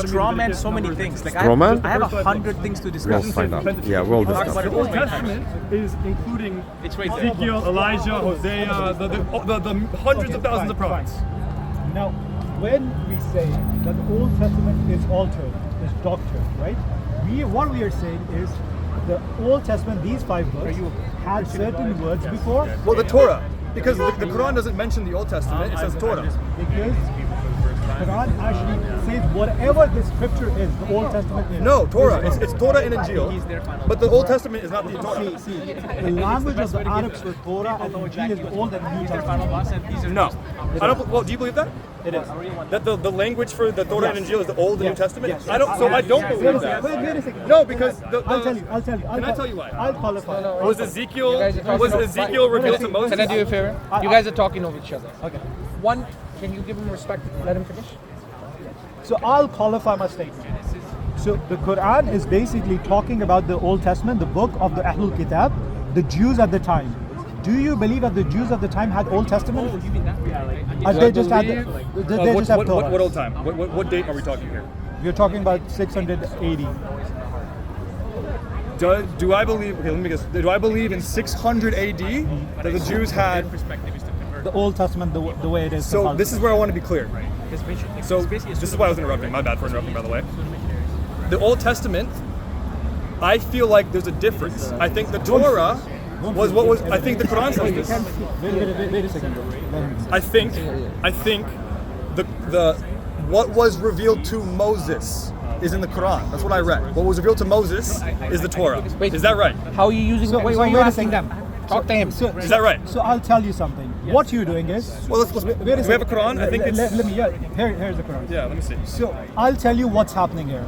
straw man so many things. Like Straw man? I have 100 things to We'll discuss. find out. Yeah, we'll Talk discuss. about it The Old many times. Testament is including It's right there. Ezekiel, Elijah, Hosea, the hundreds of thousands of prophets. Now, when we say that the Old Testament is altered, is doctored, right? What we are saying is the Old Testament, these 5 books, had certain words before. Well, the Torah, because the Quran doesn't mention the Old Testament; it says Torah. Because Quran actually says whatever the scripture is, the Old Testament is. No, Torah. It's Torah and Injil, but the Old Testament is not the Torah. See, the language of the Arabs for Torah and Injil is the Old and New Testament. No, I don't. Well, do you believe that? It is. That the language for the Torah and Injil is the Old and New Testament? Yes. I don't. So I don't Wait a believe second. that. Wait a second. No, because I'll tell you. Can I tell you why? I'll qualify. Was Ezekiel guys are talking revealed to Moses? Can I do you a favor? You guys are talking over each other. Okay. One, can you give him respect? Let him finish. So I'll qualify my statement. So the Quran is basically talking about the Old Testament, the book of the Ahlul Kitab, the Jews at the time. Do you believe that the Jews of the time had Old Testament? Or they just had they just have Torah? What old time? What date are we talking here? We're talking about 680. Do I believe? Okay, let me guess. Do I believe in 600 AD that the Jews had? The Old Testament, the way it is. So this is where I want to be clear. So this this is why I was interrupting. My bad for interrupting, by the way. The Old Testament, I feel like there's a difference. I think the Torah was what was. I think the Quran says this. Wait a second. I think the what was revealed to Moses is in the Quran. That's what I read. What was revealed to Moses is the Torah. Wait. Is that right? How are you using? So- why so are you wait a asking second. them? Talk to him. Is that right? So I'll tell you something. What you're doing is. Well, let's Wait a do we have a second. Quran? I think it's. Let me. Yeah, here's the Quran. Yeah, let me see. So I'll tell you what's happening here.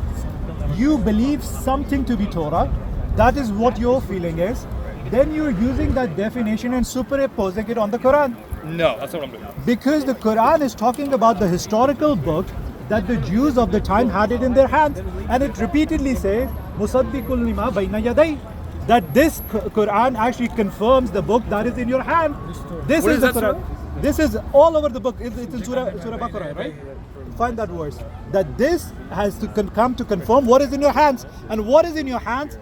You believe something to be Torah. That is what your feeling is. Then you're using that definition and superimposing it on the Quran. No, that's not what I'm doing. Because the Quran is talking about the historical book that the Jews of the time had it in their hands. And it repeatedly says, Musaddiqul lima bayna yaday. That this Quran actually confirms the book that is in your hand. This What is is the that, Quran. This is all over the book. It's in Surah Baqarah, right? Find that verse. That this has to come to confirm what is in your hands. And what is in your hands,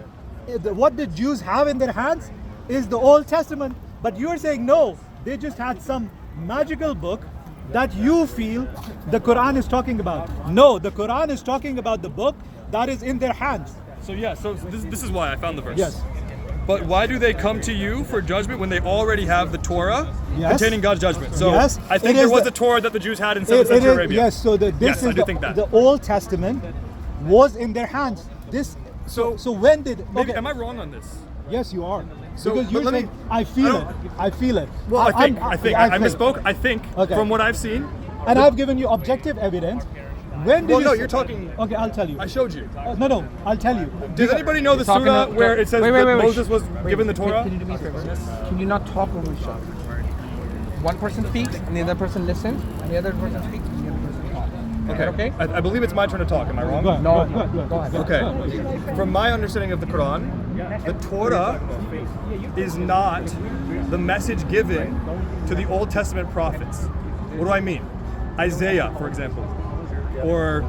what the Jews have in their hands is the Old Testament. But you're saying no, they just had some magical book that you feel the Quran is talking about. No, the Quran is talking about the book that is in their hands. So yeah, so this is why I found the verse. Yes. But why do they come to you for judgment when they already have the Torah Yes. containing God's judgment? So Yes. I think It there is was the- a Torah that the Jews had in 7th It century is- Arabia. Yes, so this Yes, I is do think that. the Old Testament was in their hands. This So- so when did Maybe, okay, am I wrong on this? yes you are. So, because you're but let me- saying I feel I it. don't- I feel it. Well, I misspoke. I think Okay. from what I've seen. And I've given you objective evidence. When did Well, you no, say- you're talking. Okay, I'll tell you. I showed you. No, I'll tell you. Does anybody know the Talking surah to- where it says wait, that wait. Moses was given the Torah? Can you do me a favor? Can you not talk over each other? One person speaks and the other person listens, and the other person speaks and the other person talks. Okay. Okay. I believe it's my turn to talk. Am I wrong? Go ahead, No, go ahead. Okay. From my understanding of the Quran, the Torah is not the message given to the Old Testament prophets. What do I mean? Isaiah, for example, or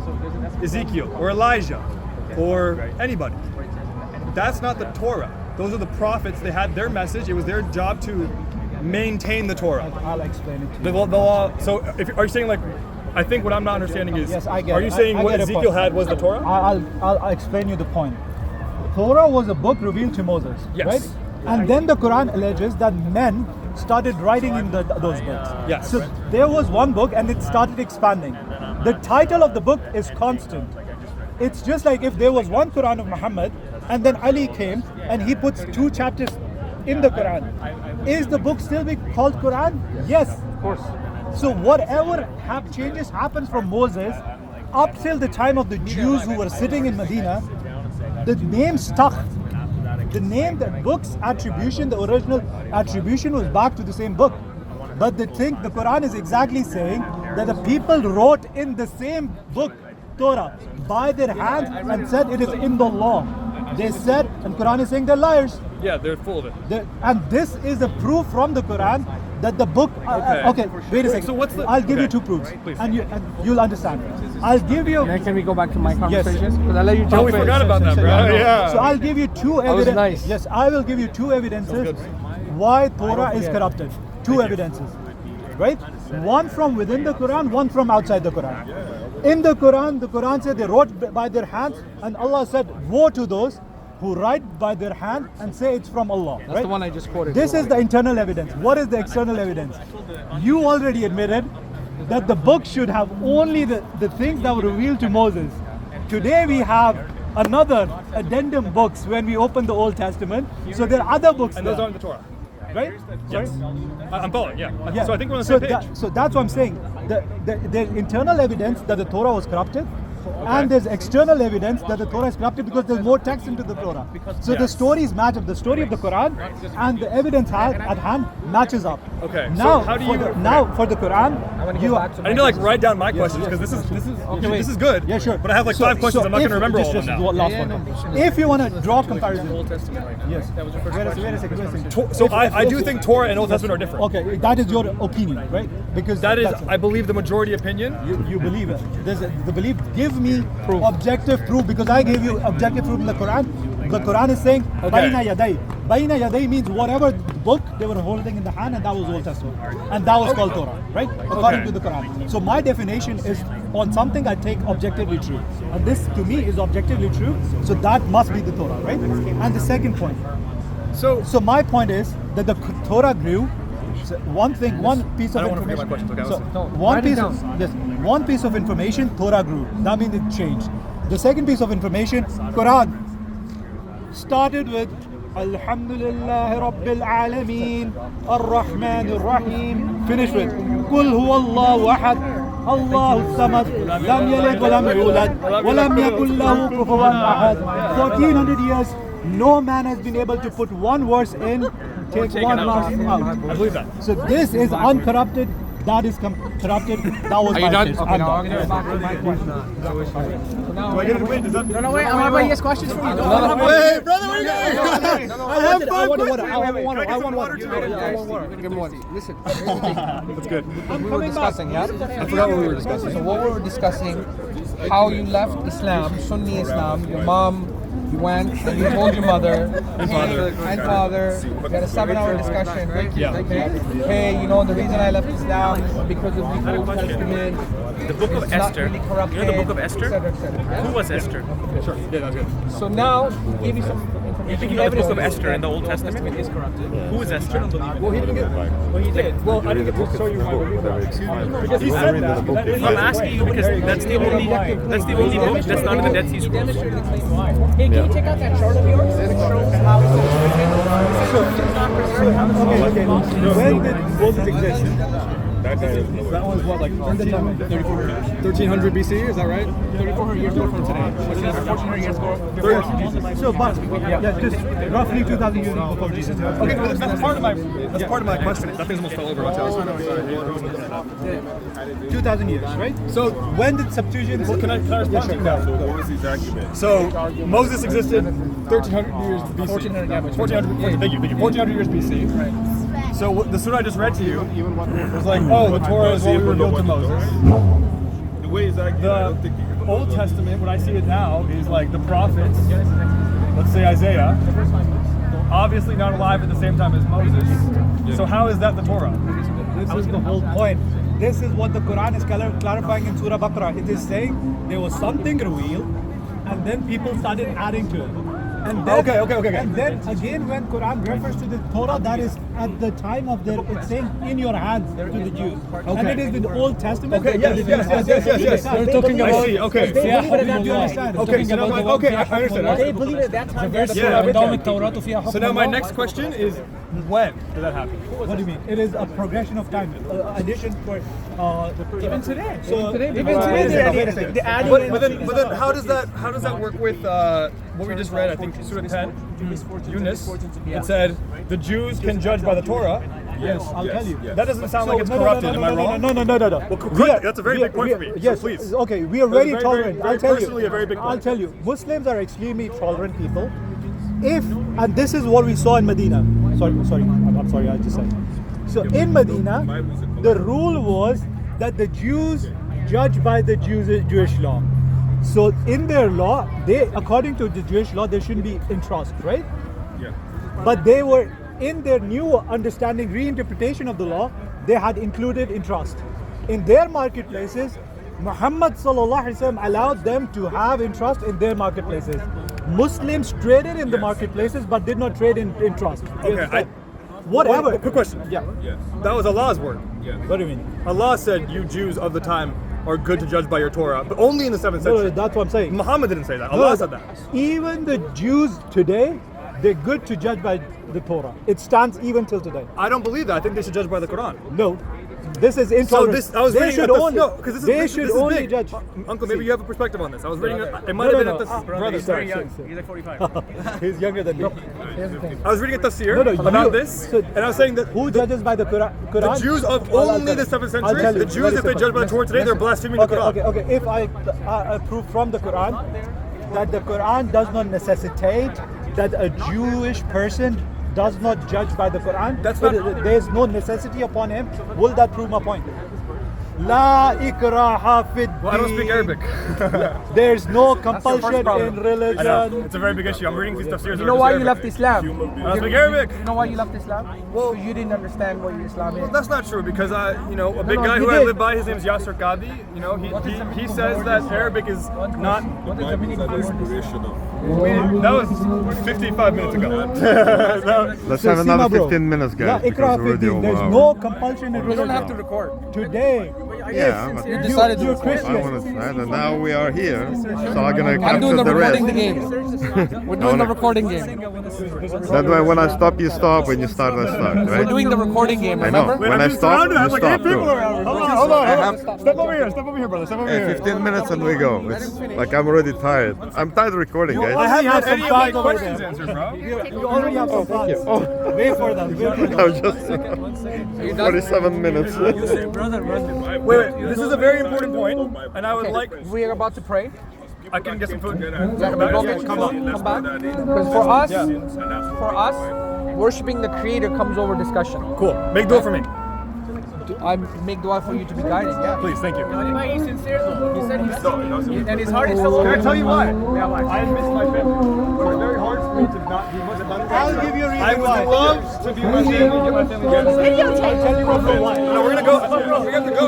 Ezekiel, or Elijah, or anybody. That's not the Torah. Those are the prophets. They had their message. It was their job to maintain the Torah. I'll explain it to The you. law. So, are you saying like? I think what I'm not understanding is. Yes, I get Are it. you saying I what get a Ezekiel point. had was the Torah? I'll explain you the point. Torah was a book revealed to Moses, Yes. right? And then the Quran alleges that men started writing in those books. Yes. So there was one book and it started expanding. The title of the book is constant. It's just like if there was one Quran of Muhammad and then Ali came and he puts 2 chapters in the Quran. Is the book still be called Quran? Yes, of course. So whatever changes happens from Moses up till the time of the Jews who were sitting in Medina, the name stuck. The name, the book's attribution, the original attribution was back to the same book. But the Quran is exactly saying that the people wrote in the same book, Torah, by their hands and said it is in the law. They said, and Quran is saying they're liars. Yeah, they're full of it. And this is a proof from the Quran that the book. Okay, wait a second. So what's the? I'll give you okay, 2 proofs, please. and you'll understand. I'll give you. Can we go back to my Yes. conversation? Because I let you jump Oh, we in. forgot about that, bro. Yeah. So I'll give you 2 was evidence. nice. Yes, I will give you 2 evidences why Torah is corrupted. 2 evidences, right? One from within the Quran, one from outside the Quran. In the Quran said they wrote by their hands, and Allah said, "Woe to those who write by their hand and say it's from Allah." That's right? the one I just quoted. This is the internal evidence. What is the external evidence? You already admitted that the book should have only the things that were revealed to Moses. Today we have another addendum books when we open the Old Testament. So there are other books And there, those aren't the Torah. right? Yes. I'm following. Yeah. Yeah. So I think we're on the same page. So that's what I'm saying. The internal evidence that the Torah was corrupted, and there's external evidence that the Torah is corrupted because there's more text into the Torah. So the stories match up. The story of the Quran and the evidence at hand matches up. Okay, so Now, how do you- now for the Quran, you. I need to like write down my questions because this is good. Yeah, sure. But I have like 5 questions. I'm not going to remember all of them just now. Last one. If you want to draw comparison, yes. Wait a second. So I do think Torah and Old Testament are different. Okay, that is your opinion, right? Because That is, that's- I believe, the majority opinion. you believe it. There's the belief. Give me objective proof because I gave you objective proof in the Quran. The Quran is saying Baina Yaday. Baina Yaday means whatever book they were holding in the hand, and that was Old Testament, and that was called Torah, right? According to the Quran. So my definition is on something I take objectively true, and this to me is objectively true. So that must be the Torah, right? And the second point. So my point is that the Torah grew. So one piece of I don't want to forget my information. questions, okay? So Write it one piece of information, Torah grew. That means it changed. The second piece of information, Quran, started with Alhamdulillah Rabbil Alameen Ar-Rahman Ar-Rahim. Finished with Qul huwa Allahu Ahad Allahu Samad Lam Yalid wa Lam Yulad wa Lam yakul lahu kufuwan ahad. 1400 years, no man has been able to put one verse in, take one verse out. I believe that. So this is uncorrupted. That is corrupted. That was Are my you done? case. Okay, I'm now I'm done. going to go back to my question. Do I get it? Wait, does that? No, wait, I'm about to ask questions from you. Hey, brother, what are you doing? I want water. I want water. Can I get some water too? Give me one. Listen, That's good. we were discussing, yeah? I forgot what we were discussing. So what we were discussing, how you left Islam, Sunni Islam, your mom, you went and you told your mother and father, we had a 7-hour discussion. Yeah. Hey, you know, the reason I left Islam is because of the Old Testament. The book of It's not Esther. really corrupted, You know the book of Esther? et cetera, et cetera. Who was Esther? Sure. Yeah, that's good. So now, give you some information. You think you know the book of Esther in the Old Testament? is corrupted. Who is Esther? Well, he didn't get. Well, he did. Well, I didn't get to show you why we because he said that. That is I'm asking you because that's the only book that's not in the Dead Sea Scrolls. Hey, can you take out that chart of yours that shows how it's Okay. When did Moses exist? That was what, like 1300 BC? Is that right? 3,400 years ago from today. 1,400 years ago. So, but yeah, just roughly 2,000 years before Jesus. Okay, well, that's part of my question. That thing's almost fell over. 2,000 years, right? So when did Septuagint? Can I respond to you now? What was his argument? So Moses existed 1,300 years BC. 1,400. Thank you. 1,400 years BC. Right. So the surah I just read to you was like, oh, the Torah is what we revealed to Moses. The way he's arguing, I don't think he can. The Old Testament, what I see it now, is like the prophets. Let's say Isaiah, obviously not alive at the same time as Moses. So how is that the Torah? This is the whole point. This is what the Quran is clarifying in Surah Baqarah. It is saying there was something revealed, and then people started adding to it. And then, Okay. And then again, when Quran refers to the Torah, that is at the time of their, it's saying in your hands to the Jews. And it is in the Old Testament. Okay, yes. They're talking I see, okay. They believe it that you understand. Okay, so now okay, I understand. They believe at that time. So now my next question is, when did that happen? What do you mean? It is a progression of time. Addition for Even today. So Even today, wait a second. But then how does that work with what we just read? I think Surah 10, Yunus. It said the Jews can judge by the Torah. Yes, I'll tell you. That doesn't sound like it's corrupted. Am I wrong? No. Well, that's a very big point for me. Yes, So please. okay, we are very very, tolerant. very I'll tell personally you. a very big point. I'll tell you. Muslims are extremely tolerant people. And this is what we saw in Medina. I'm sorry, I just said. So in Medina, the rule was that the Jews judge by the Jewish law. So in their law, according to the Jewish law, they shouldn't be in trust, right? Yeah. But they were, in their new understanding, reinterpretation of the law, they had included in trust. In their marketplaces, Muhammad sallallahu alaihi wasallam allowed them to have in trust in their marketplaces. Muslims traded in the marketplaces but did not trade in trust. Okay, Whatever. Quick question. Yeah. Yes. That was Allah's word. Yes. What do you mean? Allah said you Jews of the time are good to judge by your Torah, but only in the 7th No, century. that's what I'm saying. Muhammad didn't say that. Allah No, said that. Even the Jews today, they're good to judge by the Torah. It stands even till today. I don't believe that. I think they should judge by the Quran. No. This is intolerant. I was they reading should at the, only, no, because this is they this should is only big. judge. Uncle, maybe you have a perspective on this. I was reading it. It might No, have been no, at the brother. He's Sorry. very young. He's like 45. He's younger than me. I was reading at Tafsir No, about you- this, so and I was saying that Who judges by the Quran? the Jews of I'll only tell the you. 7th I'll century, tell you. the Jews, if they judge by the Torah today, they're blaspheming the Quran. Okay. If I prove from the Quran that the Quran does not necessitate that a Jewish person does not judge by the Quran, That's not- there's no necessity upon him, will that prove my point? La ikraha fid Well, I don't speak Arabic. There's no compulsion problem. in religion. I know. It's a very big issue. I'm reading these Tafsirs. You know why you left Islam? I don't speak Arabic. You know why you left Islam? Well, you didn't understand what Islam is. That's not true because a big no, guy you who I did. live by, his name is Yasser Qadi. He says that Arabic is not. What is the meaning of the word? Inspiration of. That was 55 minutes ago. Let's So have see, another my bro, 15 minutes, La guys, because ikraha we're fid already din. over There's an no hour. compulsion in You religion. don't have to record. Today, Yeah, but You decided to you're record. I Christian. want to say that now we are here, so I'm gonna I'm doing capture the the rest. recording the game. We're doing the recording game. That way, when I stop, you stop. When you start, I start. We're Right? doing the recording game, I know. remember? When I stop, you stop too. Hold on. Step over here, brother. Step over Hey, here. 15 minutes and we go. It's like I'm already tired. I'm tired of recording, I guys. haven't had some any thoughts of my over questions there. answered, bro. You already have some thoughts. Wait for them. I was just 47 minutes. Wait. This is a very important point, and I would like. We're about to pray. I can get some food. Come back. Because for us, worshiping the Creator comes over discussion. Cool. Make dua for me, I make dua for you to be guided. Yeah. please. Thank you. Why he's sincere though? He said he's and his heart is still Can open. I tell you why? Yeah, why? I miss my family. It's very hard for me to not be Muslim. I'll give you a reason I would why. love to be with you and get my family together. I'll tell you why. No, we're gonna go. We have to go.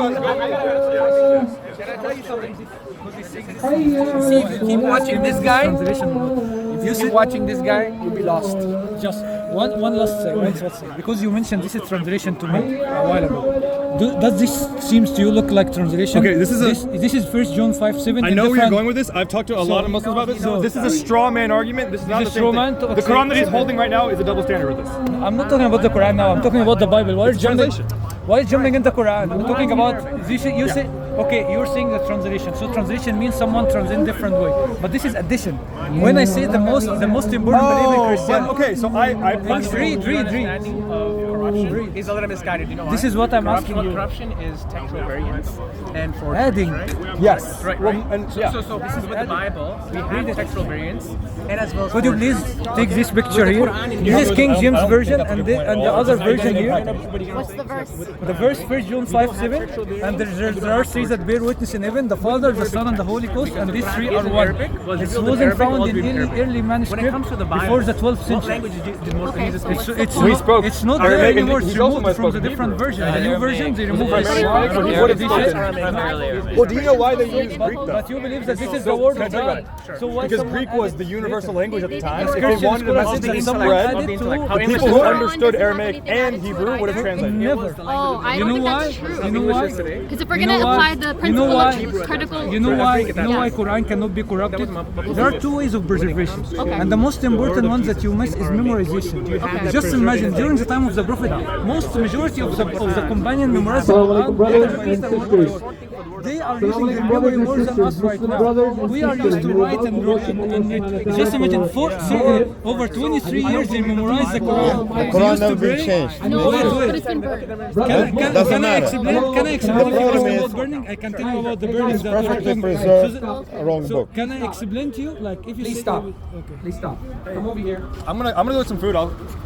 See, if you keep watching this guy, if you keep watching this guy, you'll be lost. Just one last thing, because you mentioned this is translation to me a while ago. Does this seems to you look like translation? Okay, this is this is 1 John 5:7. I know where you're going with this. I've talked to a lot of Muslims about this. This is a straw man argument. This is not Is the it same straw thing. man to The Quran that he's accept- holding right now is a double standard with this. I'm not talking about the Quran now. I'm talking about the Bible. Why are you jumping? translation. Why are you jumping in the Quran? I'm talking about you say okay. You're saying the translation. So translation means someone translates different way. But this is addition. When I say the most important belief in Christianity. Okay, so I Read. He's a little misguided. You know why? This is what I'm asking you. Corruption is textual variance and for Adding. yes. Right. And So this is with the Bible. We have textual variance and as well as Could you please take this picture here? This is King James version and the other version here. What's the verse? The verse 1 John 5:7, and there are three that bear witness in heaven: the Father, the Son, and the Holy Ghost, and these three are one. It wasn't found in early manuscript when it comes to the Bible, before the 12th what century. language did most Jesus speak? It's We spoke It's not Arabic there. many words he's also removed from the spoken different Hebrew. versions. The new version, they remove this. Primarily, what did he say? Well, do you know why they use Greek though? But you believe that this is the word of God. So why Because someone Greek was added the universal later? language at the time. If they Christian wanted a scholars message said that that spread, someone added to the people who understood Aramaic and Hebrew would have translated. Never. Oh, I You don't know think why? that's true. You know why? Because if we're You gonna know why? apply the You know principle why? of critical, You know why? You know why Yes. Quran cannot be corrupted? There are two ways of preservation, Okay. and the most important one that you miss is memorization. Just imagine during the time of the Prophet, majority of the companion memorized the Quran. They are using their memory more than us right now. We are used to write and just imagine over 23 years they memorized the Quran. Quran never been changed. no, Wait, but wait. it's been burned. Doesn't Can I matter. explain? Can I explain The if you problem ask is- about burning? I can tell you about the burning. that Perfectly happened. preserved, So wrong so book. can I explain to you? Like if you Please say- stop. Okay. Please stop. Come over here. I'm gonna go get some food.